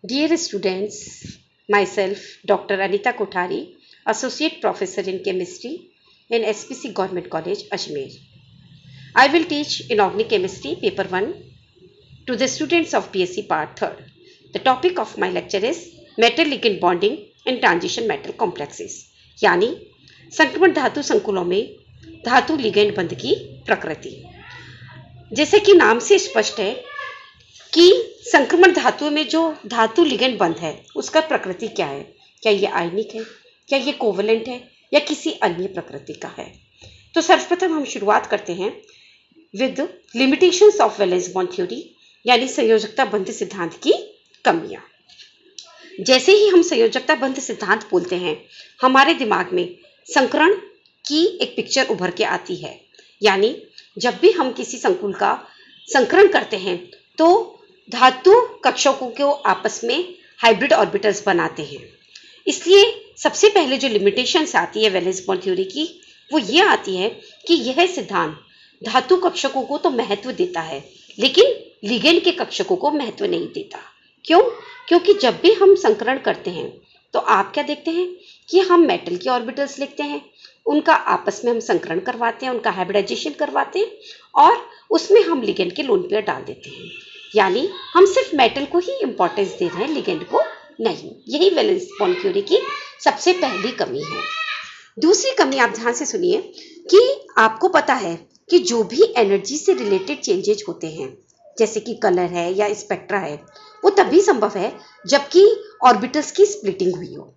Dear students, myself Dr. Anita Kothari, Associate Professor in Chemistry in SPC Government College, Ajmer. I will teach Inorganic Chemistry Paper 1 to the students of BSc Part 3rd. The topic of my lecture is Metal Ligand Bonding in Transition Metal Complexes, यानी संक्रमण धातु संकुलों में धातु ligand बंध की प्रकृति। जैसे कि नाम से स्पष्ट है कि संक्रमण धातुओं में जो धातु लिगेंड बंध है उसका प्रकृति क्या है। क्या ये आयनिक है, क्या ये कोवलेंट है या किसी अन्य प्रकृति का है। तो सर्वप्रथम हम शुरुआत करते हैं with limitations of valence bond theory, यानी संयोजकता बंध सिद्धांत की कमियां। जैसे ही हम संयोजकता बंध सिद्धांत बोलते हैं हमारे दिमाग में संकरण की एक पिक्चर उभर के आती है, यानी जब भी हम किसी संकुल का संकरण करते हैं तो धातु कक्षकों को आपस में हाइब्रिड ऑर्बिटल्स बनाते हैं। इसलिए सबसे पहले जो लिमिटेशंस आती है वैलेंस बॉन्ड थ्योरी की वो ये आती है कि यह सिद्धांत धातु कक्षकों को तो महत्व देता है लेकिन लिगेंड के कक्षकों को महत्व नहीं देता। क्यों? क्योंकि जब भी हम संकरण करते हैं तो आप क्या देखते हैं कि हम मेटल के ऑर्बिटल्स लिखते हैं, उनका आपस में हम संकरण करवाते हैं, उनका हाइब्रिडाइजेशन करवाते हैं और उसमें हम लिगेंड के लोन पेयर डाल देते हैं। यानी हम सिर्फ मेटल को ही इंपॉर्टेंस दे रहे हैं, लिगेंड को नहीं। यही वैलेंस बॉन्ड थ्योरी की सबसे पहली कमी है। दूसरी कमी आप ध्यान से सुनिए कि आपको पता है कि जो भी एनर्जी से रिलेटेड चेंजेज होते हैं जैसे कि कलर है या स्पेक्ट्रा है वो तभी संभव है जबकि ऑर्बिटल्स की स्प्लिटिंग हुई हो।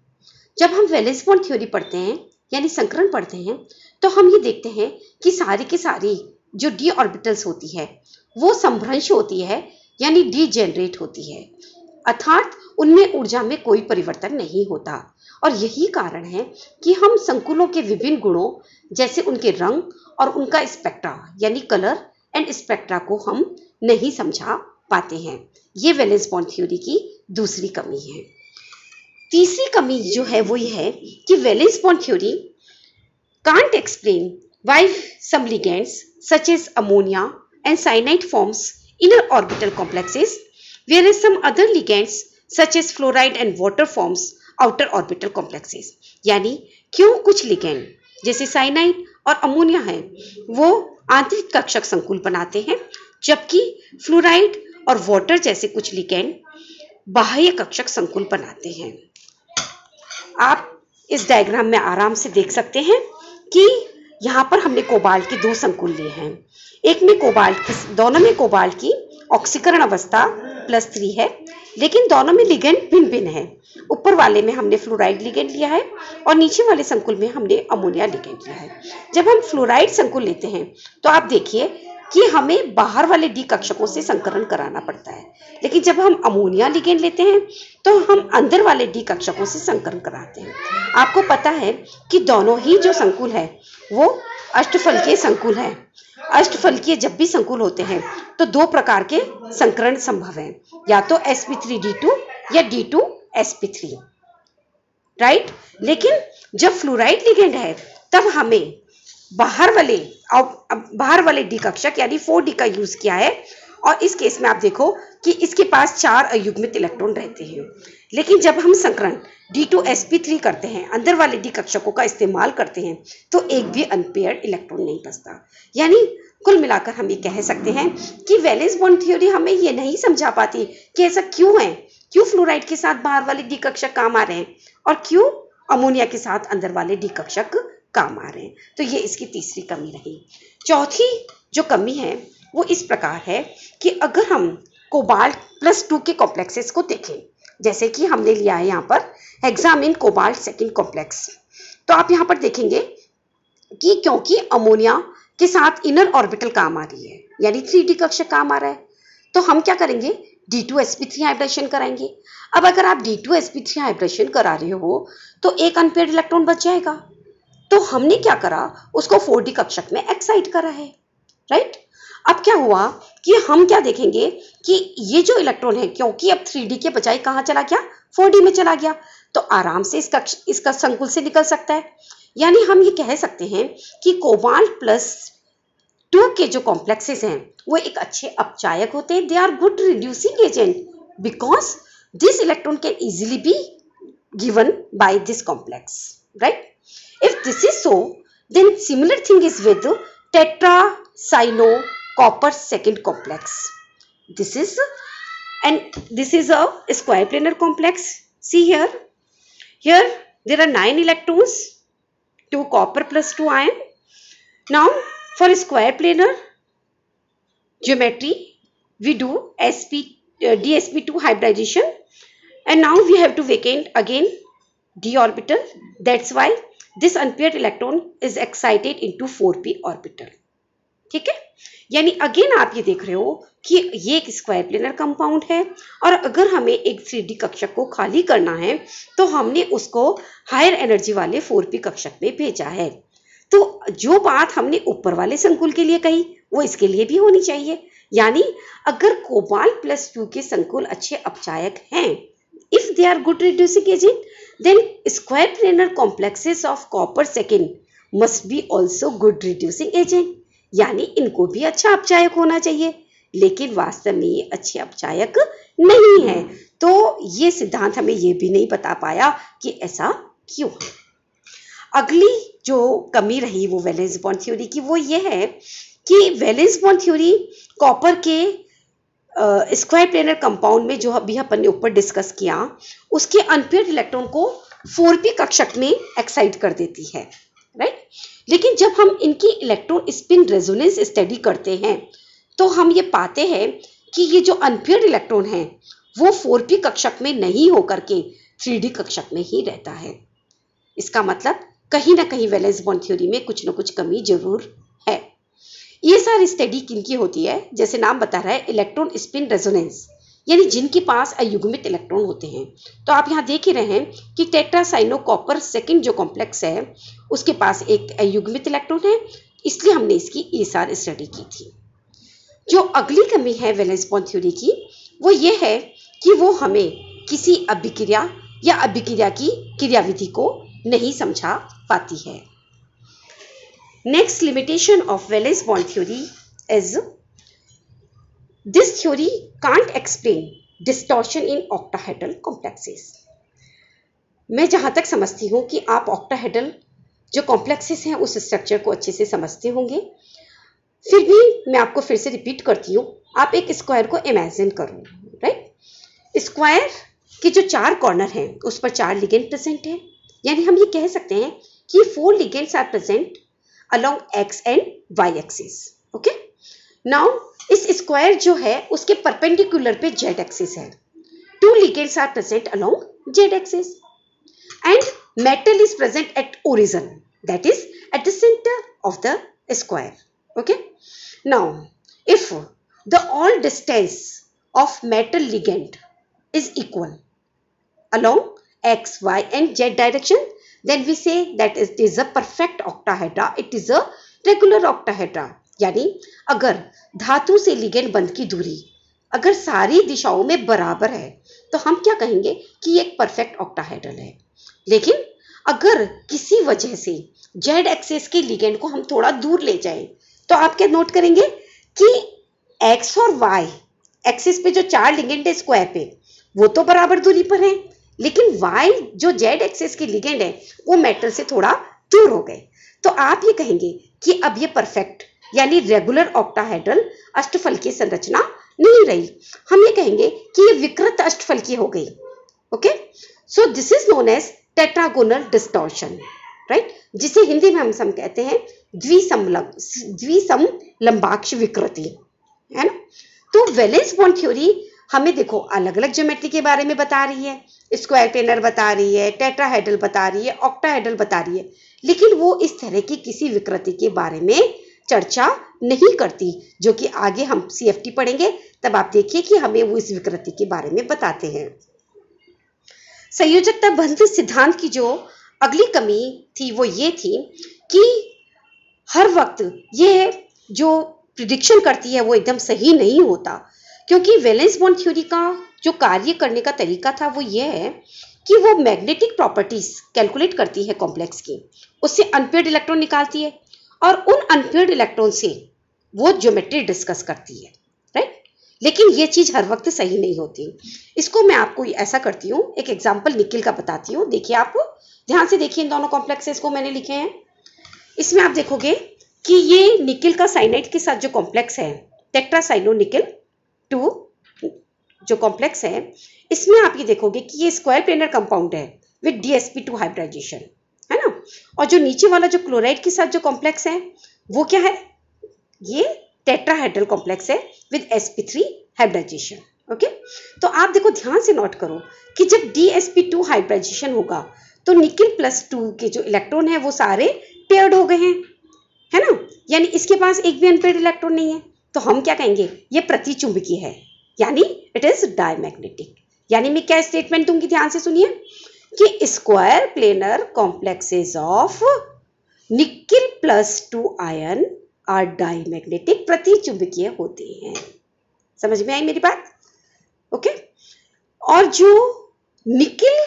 जब हम वैलेंस बॉन्ड थ्योरी पढ़ते हैं यानी संकरण पढ़ते हैं तो हम ये देखते हैं कि सारी की सारी जो डी ऑर्बिटल्स होती है वो संभ्रंश होती है, यानी डीजेनरेट होती है, अर्थात उनमें ऊर्जा में कोई परिवर्तन नहीं होता। और यही कारण है कि हम संकुलों के विभिन्न गुणों जैसे उनके रंग और उनका स्पेक्ट्रा यानी कलर एंड स्पेक्ट्रा को हम नहीं समझा पाते हैं। ये वैलेंस बॉन्ड थ्योरी की दूसरी कमी है। तीसरी कमी जो है वो ये है कि valence bond theory can't explain why some ligands such as ammonia and cyanide forms inner orbital complexes, whereas some other ligands such as fluoride and water forms outer orbital complexes। यानी क्यों कुछ लिगेंड जैसे cyanide और ammonia है वो आंतरिक कक्षक संकुल बनाते हैं जबकि फ्लोराइड और वाटर जैसे कुछ लिगेंड बाह्य कक्षक संकुल बनाते हैं। आप इस डायग्राम में आराम से देख सकते हैं कि यहाँ पर हमने कोबाल्ट के दो संकुल लिए हैं। एक में कोबाल्ट की, दोनों में कोबाल्ट की ऑक्सीकरण अवस्था +3 है लेकिन दोनों में लिगेंड भिन्न भिन्न है। ऊपर वाले में हमने फ्लोराइड लिगेंड लिया है और नीचे वाले संकुल में हमने अमोनिया लिगेंड लिया है। जब हम फ्लोराइड संकुल लेते हैं तो आप देखिए कि हमें बाहर वाले डी कक्षकों से संकरण कराना पड़ता है, लेकिन जब हम अमोनिया लिगेंड लेते हैं तो हम अंदर वाले डी कक्षकों से संकरण कराते हैं। आपको पता है कि दोनों ही जो संकुल है वो अष्टफलकीय संकुल है। अष्टफलकीय जब भी संकुल होते हैं तो दो प्रकार के संकरण संभव हैं, या तो sp3d2 या d2sp3, राइट। लेकिन जब फ्लोराइड लिगेंड है तब हमें बाहर वाले डी कक्षक यानी 4d का यूज किया है और इस केस में आप देखो कि इसके पास 4 अयुग्मित इलेक्ट्रॉन रहते हैं। लेकिन जब हम संकरण d2sp3 करते हैं, अंदर वाले डी कक्षकों का इस्तेमाल करते हैं तो एक भी अनपेयर्ड इलेक्ट्रॉन नहीं बचता। यानी कुल मिलाकर हम ये कह सकते हैं कि वैलेंस बॉन्ड थ्योरी हमें ये नहीं समझा पाती कि ऐसा क्यों है, क्यों फ्लोराइड के साथ बाहर वाले डी कक्षक काम आ रहे हैं और क्यों अमोनिया के साथ अंदर वाले डी कक्षक काम आ रहे हैं। तो ये इसकी तीसरी कमी रही। चौथी जो कमी है वो इस प्रकार है कि अगर हम कोबाल्ट +2 के कॉम्प्लेक्सेस को देखें, जैसे कि हमने लिया है यहाँ पर हेक्सामिन कोबाल्ट सेकेंड कॉम्प्लेक्स, तो आप यहाँ पर देखेंगे कि क्योंकि अमोनिया के साथ इनर ऑर्बिटल काम आ रही है यानी 3d कक्षक काम आ रहा है तो हम क्या करेंगे d2sp3 हाइब्रिडेशन कराएंगे। अब अगर आप d2sp3 हाइब्रिडेशन करा रहे हो तो एक अनपेयर्ड इलेक्ट्रॉन बच जाएगा, तो हमने क्या करा उसको 4d कक्षक में एक्साइट करा है, राइट। अब क्या हुआ कि हम क्या देखेंगे कि ये जो इलेक्ट्रॉन है क्योंकि अब 3d के बजाय कहाँ चला गया, 4d में चला गया, तो आराम से इसका संकुल से निकल सकता है। यानी हम ये कह सकते हैं कि कोबाल्ट +2 के जो कॉम्प्लेक्सेस हैं वो एक अच्छे अपचायक होते हैं। They are good reducing agent because This electron can easily be given by this complex, right? If this is so, then similar thing is with tetra cyano copper second complex. This is a square planar complex. See here there are 9 electrons, 2 copper plus 2 iron. Now for square planar geometry we do dsp2 hybridization, and now we have to vacate again d orbital. That's why this unpaired electron is excited into 4p orbital. ठीक है, यानी again आप ये देख रहे हो कि ये एक स्क्वायर प्लेनर कंपाउंड है, और अगर हमें एक 3D कक्षक को खाली करना है तो हमने उसको हायर एनर्जी वाले 4p कक्षक में भेजा है। तो जो बात हमने ऊपर वाले संकुल के लिए कही वो इसके लिए भी होनी चाहिए, यानी अगर कोबाल्ट प्लस 2 के संकुल अच्छे अपचायक हैं, if they are good reducing agent, then square planar complexes of copper second must be also good reducing agent, यानी इनको भी अच्छा अपचायक होना चाहिए, लेकिन वास्तव में ये अच्छे अपचायक नहीं है। तो ये सिद्धांत हमें ये भी नहीं बता पाया कि ऐसा क्यों। अगली जो कमी रही वो वैलेंस बॉन्ड थ्योरी की, वो ये है कि वैलेंस बॉन्ड थ्योरी कॉपर के स्क्वायर प्लेनर कंपाउंड में जो अभी अपन ने ऊपर डिस्कस किया, उसके अनपेयर्ड इलेक्ट्रॉन को 4p कक्षक में एक्साइट कर देती है, राइट। लेकिन जब हम इनकी इलेक्ट्रॉन स्पिन रेजोनेंस स्टडी करते हैं तो हम ये पाते हैं कि ये जो अनपेयर्ड इलेक्ट्रॉन है वो 4p कक्षक में नहीं होकर के 3d कक्षक में ही रहता है। इसका मतलब कहीं ना कहीं वैलेंस बॉन्ड थ्योरी में कुछ ना कुछ कमी जरूर है। ये सारी स्टडी किनकी होती है, जैसे नाम बता रहा है इलेक्ट्रॉन स्पिन रेजोनेंस, यानी जिनके पास अयुग्मित इलेक्ट्रॉन होते हैं। तो आप यहाँ देख ही रहे हैं कि टेट्रासाइनो कॉपर सेकंड जो कॉम्प्लेक्स है उसके पास एक अयुग्मित इलेक्ट्रॉन है, इसलिए हमने इसकी ESR स्टडी की थी। जो अगली कमी है वैलेंस बॉन्ड थ्योरी की वो ये है कि वो हमें किसी अभिक्रिया या अभिक्रिया की क्रियाविधि को नहीं समझा पाती है। Next limitation of valence bond theory is this theory can't explain distortion in octahedral complexes। मैं जहां तक समझती हूं कि आप ऑक्टाहेड्रल जो कॉम्प्लेक्सेस हैं उस स्ट्रक्चर को अच्छे से समझते होंगे, फिर भी मैं आपको फिर से रिपीट करती हूँ। आप एक स्क्वायर को इमेजिन करो, राइट। स्क्वायर के जो 4 कॉर्नर हैं उस पर 4 लिगेंड प्रेजेंट है, यानी हम ये कह सकते हैं कि 4 ligands are present along X and Y axis. Okay, now इस स्क्वायर जो है उसके परपेंडिकुलर पे जेड एक्सिस है। 2 ligands are present along Z axis and metal is present at origin, that is at the centre of the square. Okay, now if the all distance of metal ligand is equal along x, y and z direction, then we say that it is a perfect octahedra, it is a regular octahedra। यानी अगर धातु से ligand बंध की दूरी अगर सारी दिशाओं में बराबर है तो हम क्या कहेंगे कि एक परफेक्ट ऑक्टाहेड्रल है। लेकिन अगर किसी वजह से जेड एक्सिस के लिगेंड को हम थोड़ा दूर ले जाएं तो आप क्या नोट करेंगे कि एक्स और वाई एक्सिस पे जो 4 लिगेंड है स्क्वायर पे वो तो बराबर दूरी पर है, लेकिन y जो z एक्सिस की लिगेंड है वो मेटल से थोड़ा दूर हो गए। तो आप ये कहेंगे कि अब ये परफेक्ट यानी रेगुलर ऑक्टाहेड्रल अष्टफल की संरचना नहीं रही, हम ये कहेंगे कि ये विकृत अष्टफल की हो गई। Okay, so this is known as tetragonal distortion, right, जिसे हिंदी में हम कहते हैं द्विसमलंबाक्ष विकृति, है ना। तो वैलेंस बॉन्ड थ्योरी हमें देखो अलग अलग ज्योमेट्री के बारे में बता रही है, स्क्वायर प्लेनर बता रही है, टेट्राहेड्रल बता रही है, ऑक्टाहेड्रल बता रही है, लेकिन वो इस तरह की किसी विकृति के बारे में चर्चा नहीं करती, जो कि आगे हम CFT पढ़ेंगे तब आप देखिए कि हमें वो इस विकृति के बारे में बताते हैं। संयोजकता बंध सिद्धांत की जो अगली कमी थी वो ये थी कि हर वक्त ये जो प्रिडिक्शन करती है वो एकदम सही नहीं होता, क्योंकि वैलेंस बॉन्ड थ्योरी का जो कार्य करने का तरीका था वो ये है कि वो मैग्नेटिक प्रॉपर्टीज कैलकुलेट करती है कॉम्प्लेक्स की, उससे अनपेयर्ड इलेक्ट्रॉन निकालती है और उन अनपेयर्ड इलेक्ट्रॉन से वो ज्योमेट्री डिस्कस करती है, राइट। लेकिन ये चीज हर वक्त सही नहीं होती। इसको मैं आपको ऐसा करती हूँ, एक एग्जाम्पल निकिल का बताती हूँ। देखिए, आप ध्यान से देखिए, इन दोनों कॉम्प्लेक्सेस को मैंने लिखे हैं। इसमें आप देखोगे कि ये निकिल का साइनाइड के साथ जो कॉम्प्लेक्स है, टेट्रासाइनो निकिल 2 जो कॉम्प्लेक्स है, इसमें आप ये देखोगे कि ये स्क्वायर प्लेनर कंपाउंड है विद DsP2 हाइब्रिडाइजेशन, है ना। और जो नीचे वाला जो क्लोराइड के साथ जो कॉम्प्लेक्स है वो क्या है, ये टेट्राहेड्रल कॉम्प्लेक्स है विद sp3 हाइब्रिडाइजेशन। ओके, तो आप देखो, ध्यान से नोट करो कि जब DsP2 हाइब्रिडाइजेशन होगा तो निकिल +2 के जो इलेक्ट्रॉन है वो सारे पेयर्ड हो गए हैं, है ना। यानी इसके पास एक भी अनपेयर्ड इलेक्ट्रॉन नहीं है, तो हम क्या कहेंगे, ये प्रतिचुंबकीय है, यानी इट इज डायमैग्नेटिक। यानी मैं क्या स्टेटमेंट दूंगी, ध्यान से सुनिए, कि square planar complexes of nickel +2 ion are diamagnetic, प्रतिचुंबकीय होते हैं। समझ में आई मेरी बात? ओके। और जो निकिल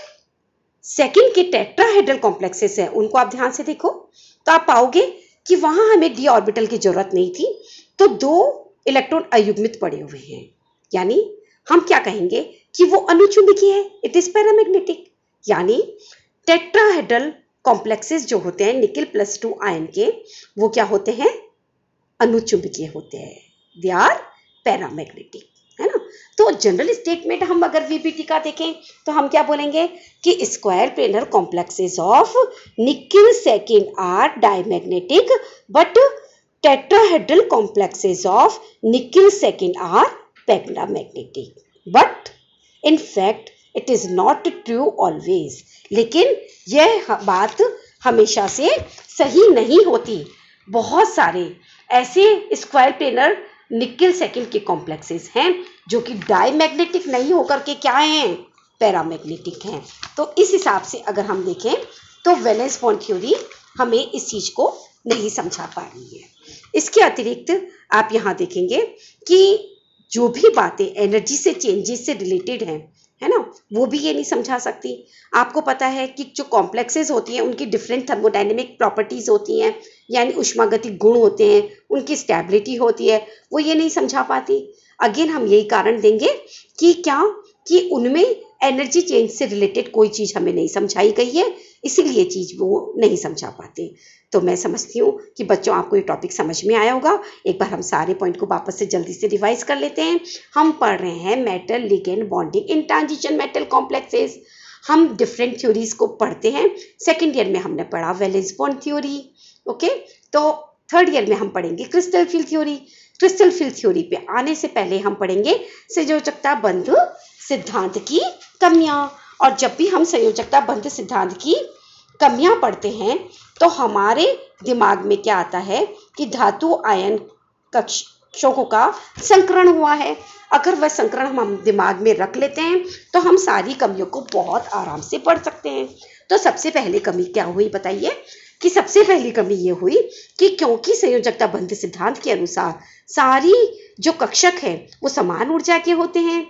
सेकंड के टेट्राहेड्रल कॉम्प्लेक्सेस है उनको आप ध्यान से देखो तो आप पाओगे कि वहां हमें d ऑर्बिटल की जरूरत नहीं थी, तो 2 इलेक्ट्रॉन अयुग्मित पड़े हुए हैं, यानी हम क्या कहेंगे कि वो अनुचुंबकीय है, इट इज पैरामैग्नेटिक। यानी टेट्राहेड्रल कॉम्प्लेक्सेस जो होते हैं निकिल +2 आयन के, वो क्या होते हैं, अनुचुंबकीय होते हैं, दे आर पैरामैग्नेटिक, है ना। तो जनरल स्टेटमेंट हम अगर VBT का देखें तो हम क्या बोलेंगे कि square planar complexes of nickel second are diamagnetic but tetrahedral complexes of nickel second are paramagnetic, but in fact it is not true always. लेकिन यह बात हमेशा से सही नहीं होती। बहुत सारे ऐसे स्क्वायर प्लेनर निकिल सेकंड के कॉम्प्लेक्सेस हैं जो कि डायमैग्नेटिक नहीं होकर के क्या हैं, पैरामैग्नेटिक हैं। तो इस हिसाब से अगर हम देखें तो वैलेंस बॉन्ड थ्योरी हमें इस चीज को नहीं समझा पा रही है। इसके अतिरिक्त आप यहाँ देखेंगे कि जो भी बातें एनर्जी से चेंजेस से रिलेटेड हैं, है ना, वो भी ये नहीं समझा सकती। आपको पता है कि जो कॉम्प्लेक्सेस होती हैं उनकी डिफरेंट थर्मोडायनेमिक प्रॉपर्टीज होती हैं, यानी उष्मागतिक गुण होते हैं, उनकी स्टेबिलिटी होती है, वो ये नहीं समझा पाती। अगेन हम यही कारण देंगे कि क्या कि उनमें एनर्जी चेंज से रिलेटेड कोई चीज हमें नहीं समझाई गई है, इसीलिए चीज वो नहीं समझा पाते। तो मैं समझती हूँ कि बच्चों आपको ये टॉपिक समझ में आया होगा। एक बार हम सारे पॉइंट को वापस से जल्दी से रिवाइज कर लेते हैं। हम पढ़ रहे हैं metal ligand bonding in transition metal complexes. हम डिफरेंट थ्योरीज को पढ़ते हैं। सेकेंड ईयर में हमने पढ़ा वैलेंस बॉन्ड थ्योरी, ओके। तो थर्ड ईयर में हम पढ़ेंगे crystal field theory. Crystal field theory पे आने से पहले हम पढ़ेंगे संयोजकता बंध सिद्धांत की कमियां। और जब भी हम संयोजकता बंध सिद्धांत की कमियां पढ़ते हैं तो हमारे दिमाग में क्या आता है कि धातु आयन कक्षों का संकरण हुआ है। अगर वह संकरण हम दिमाग में रख लेते हैं तो हम सारी कमियों को बहुत आराम से पढ़ सकते हैं। तो सबसे पहले कमी क्या हुई बताइए? कि सबसे पहली कमी ये हुई कि क्योंकि संयोजकता बंध सिद्धांत के अनुसार सारी जो कक्षक है वो समान ऊर्जा के होते हैं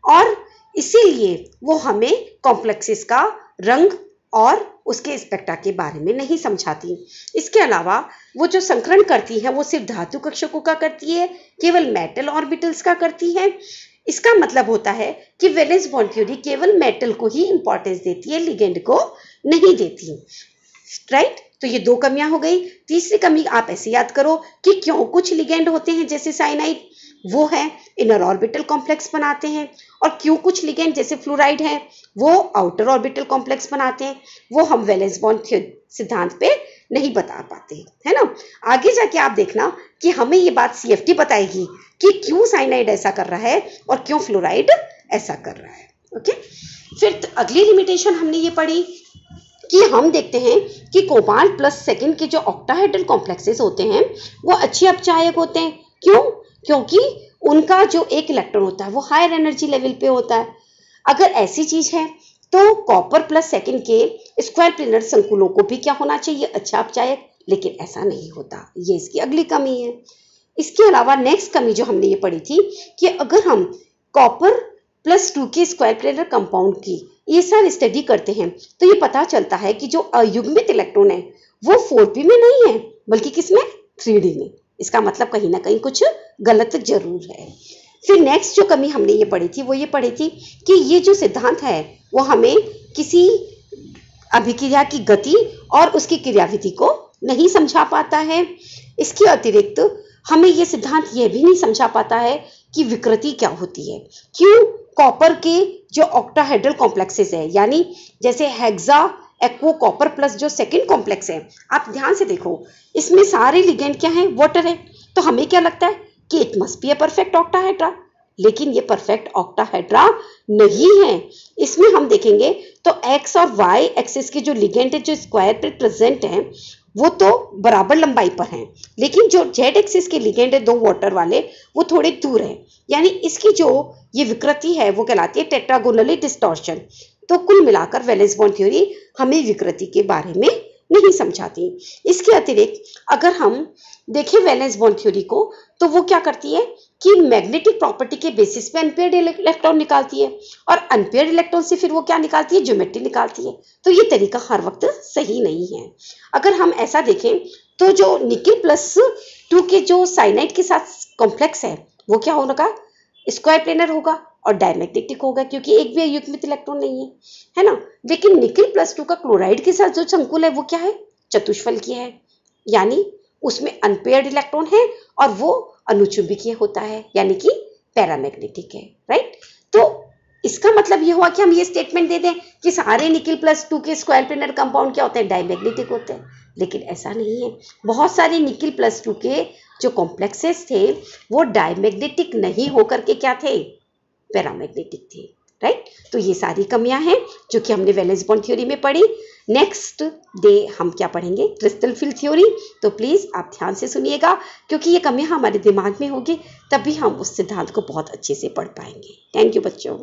और इसीलिए वो हमें कॉम्प्लेक्सेस का रंग और उसके स्पेक्ट्रा के बारे में नहीं समझाती। इसके अलावा वो जो संकरण करती है वो सिर्फ धातु कक्षकों का करती है, केवल मेटल ऑर्बिटल्स का करती है। इसका मतलब होता है कि वैलेंस बॉन्ड थ्योरी केवल मेटल को ही इंपॉर्टेंस देती है, लिगेंड को नहीं देती, राइट। तो ये दो कमियां हो गई। तीसरी कमी आप ऐसे याद करो कि क्यों कुछ लिगेंड होते हैं जैसे साइनाइड वो है इनर ऑर्बिटल कॉम्प्लेक्स बनाते हैं, और क्यों कुछ लिगेंड जैसे फ्लोराइड है वो आउटर ऑर्बिटल कॉम्प्लेक्स बनाते हैं। वो हम वैलेंस बॉन्ड सिद्धांत पे नहीं बता पाते, है ना। आगे जाके आप देखना कि हमें ये बात CFT बताएगी कि क्यों साइनाइड ऐसा कर रहा है और क्यों फ्लोराइड ऐसा कर रहा है, ओके। फिर अगली लिमिटेशन हमने ये पढ़ी कि हम देखते हैं कि कोबाल्ट प्लस सेकंड के जो ऑक्टाहेड्रल कॉम्प्लेक्सेस होते हैं वो अच्छे अपचायक होते हैं। क्यों? क्योंकि उनका जो एक इलेक्ट्रॉन होता है वो हायर एनर्जी लेवल पे होता है। अगर ऐसी चीज है तो कॉपर प्लस सेकंड के स्क्वायर प्लेनर संकुलों को भी क्या होना चाहिए? अच्छा अपचायक, लेकिन ऐसा नहीं होता। ये इसकी अगली कमी है। इसके अलावा नेक्स्ट कमी जो हमने ये पढ़ी थी कि अगर हम कॉपर +2 के स्क्वायर प्लेनर कंपाउंड की ये सारी स्टडी करते हैं तो ये पता चलता है कि जो अयुग्मित इलेक्ट्रॉन है वो 4p में नहीं है बल्कि किसमें? 3d में। इसका मतलब कहीं ना कहीं कुछ गलत जरूर है। फिर नेक्स्ट जो कमी हमने ये पढ़ी थी वो ये पढ़ी थी कि ये जो सिद्धांत है वो हमें किसी अभिक्रिया की गति और उसकी क्रियाविधि को नहीं समझा पाता है। इसके अतिरिक्त हमें ये सिद्धांत ये भी नहीं समझा पाता है कि विकृति क्या होती है। क्यों? कॉपर के जो ऑक्टाहेड्रल कॉम्प्लेक्सेस है, यानी जैसे हेक्सा एक्वो कॉपर प्लस जो सेकेंड कॉम्प्लेक्स है, आप ध्यान से देखो, इसमें सारे लिगेंड क्या है? वाटर है। तो हमें क्या लगता है कि it must be a perfect octahedra, लेकिन ये परफेक्ट ऑक्टाहेड्रा नहीं है। इसमें हम देखेंगे तो एक्स और वाई एक्सिस के जो लिगेंड है जो स्क्वायर पे प्रेजेंट है वो तो बराबर लंबाई पर हैं, लेकिन जो जेड एक्सिस के लिगेंड है दो वाटर वाले वो थोड़े दूर है, यानी इसकी जो ये विकृति है वो कहलाती है टेट्रागोनली डिस्टॉर्शन। तो कुल मिलाकर वैलेंस बॉन्ड थ्योरी हमें विकृति के बारे में नहीं समझाती। इसके अतिरिक्त अगर हम देखें वैलेंस बॉन्ड थ्योरी को तो वो क्या करती है कि मैग्नेटिक प्रॉपर्टी के बेसिस पे अनपेयर्ड इलेक्ट्रॉन निकालती है, और अनपेयर्ड इलेक्ट्रॉन से फिर वो क्या निकालती है? ज्योमेट्री निकालती है। तो ये तरीका हर वक्त सही नहीं है। अगर हम ऐसा देखें तो जो निकेल प्लस 2 के जो साइनाइड के साथ कॉम्प्लेक्स है वो क्या होगा? स्क्वायर प्लेनर होगा और डायमैग्नेटिक होगा, क्योंकि एक भी अयुग्मित इलेक्ट्रॉन नहीं है ना। लेकिन निकेल प्लस 2 का क्लोराइड के साथ जो संकुल है वो क्या है? चतुष्फलकीय है, यानी उसमें अनपेयर्ड इलेक्ट्रॉन है और वो अनुचुंबकीय होता है, यानी कि पैरामैग्नेटिक है, राइट। तो इसका मतलब ये हुआ कि हम ये स्टेटमेंट दे दें कि सारे निकेल प्लस 2 के स्क्वायर प्लेनर कंपाउंड क्या होते हैं? डायमैग्नेटिक होते हैं, लेकिन ऐसा नहीं है। बहुत सारे निकेल प्लस 2 के जो कॉम्प्लेक्सेस थे वो डायमैग्नेटिक नहीं होकर के क्या थे? पैरामैग्नेटिक थे, राइट। तो ये सारी कमियां हैं जो कि हमने वैलेंस बॉन्ड थ्योरी में पढ़ी। नेक्स्ट डे हम क्या पढ़ेंगे? Crystal field theory. तो प्लीज़ आप ध्यान से सुनिएगा, क्योंकि ये कमियां हमारे दिमाग में होगी तभी हम उस सिद्धांत को बहुत अच्छे से पढ़ पाएंगे। थैंक यू बच्चों।